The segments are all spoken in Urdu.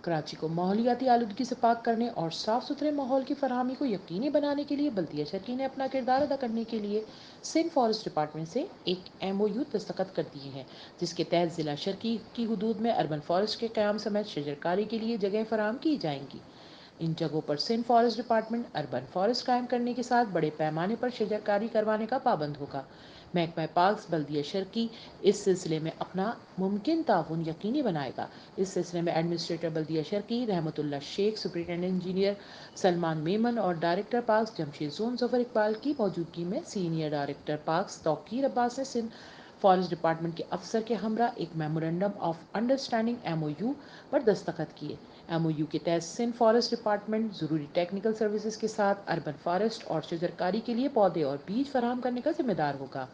کراچی کو ماحولیاتی آلودگی سے پاک کرنے اور صاف ستھرے ماحول کی فراہمی کو یقینی بنانے کے لیے بلدیہ شرکی نے اپنا کردار ادا کرنے کے لیے سندھ فارسٹ ڈپارٹمنٹ سے ایک MOU دستخط کر دیے ہیں، جس کے تحت ضلع شرکی کی حدود میں اربن فارسٹ کے قیام سمیت شجرکاری کے لیے جگہیں فراہم کی جائیں گی۔ ان جگہوں پر Sindh forest department urban forest قائم کرنے کے ساتھ بڑے پیمانے پر شجرکاری کروانے کا پابند ہوگا۔ محکمہ پارکس بلدیہ شرکی اس سلسلے میں اپنا ممکن تعاون یقینی بنائے گا۔ اس سلسلے میں ایڈمنسٹریٹر بلدیہ شرکی رحمت اللہ شیخ، سپرنٹینڈنٹ انجینئر سلمان میمن اور ڈائریکٹر پارکس جمشید زون ظفر اقبال کی موجودگی میں سینئر ڈائریکٹر پارکس توقیر عباس نے سندھ فارسٹ ڈپارٹمنٹ کے افسر کے ہمراہ ایک میمورنڈم آف انڈرسٹینڈنگ MOU پر دستخط کیے۔ MOU کے تحت سندھ فارسٹ ڈپارٹمنٹ ضروری ٹیکنیکل سروسز کے ساتھ اربن فارسٹ اور شجرکاری کے لیے پودے اور بیج فراہم کرنے کا ذمہ دار ہوگا،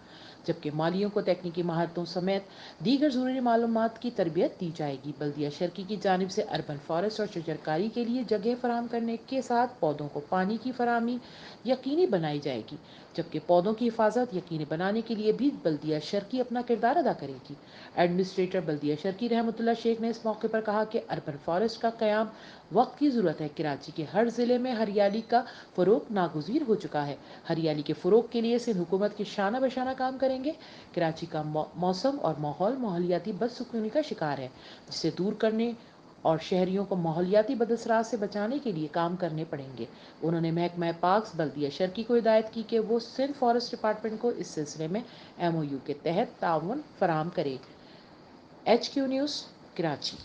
جبکہ مالیوں کو تکنیکی مہارتوں سمیت دیگر ضروری معلومات کی تربیت دی جائے گی۔ بلدیہ شرکی کی جانب سے اربن فارسٹ اور شجرکاری کے لیے جگہ فراہم کرنے کے ساتھ پودوں کو پانی کی فراہمی یقینی بنائی جائے گی، جبکہ پودوں کی حفاظت یقینی بنانے کے لیے بھی بلدیہ شرکی اپنا کردار ادا کرے گی۔ ایڈمنسٹریٹر بلدیہ شرکی رحمت اللہ شیخ نے اس موقع پر کہا کہ اربن فارسٹ کا قیام وقت کی ضرورت ہے۔ کراچی کے ہر ضلع میں ہریالی کا فروغ ناگزیر ہو چکا ہے۔ ہریالی کے فروغ کے لیے سندھ حکومت کے شانہ بشانہ کام کریں گے۔ کراچی کا موسم اور ماحول ماحولیاتی بدسلوکی کا شکار ہے، جسے دور کرنے اور شہریوں کو ماحولیاتی بد اثرات سے بچانے کے لیے کام کرنے پڑیں گے۔ انہوں نے محکمہ پارکس بلدیہ شرکی کو ہدایت کی کہ وہ سندھ فارسٹ ڈپارٹمنٹ کو اس سلسلے میں MOU کے تحت تعاون فراہم کرے۔ HQ news, Karachi.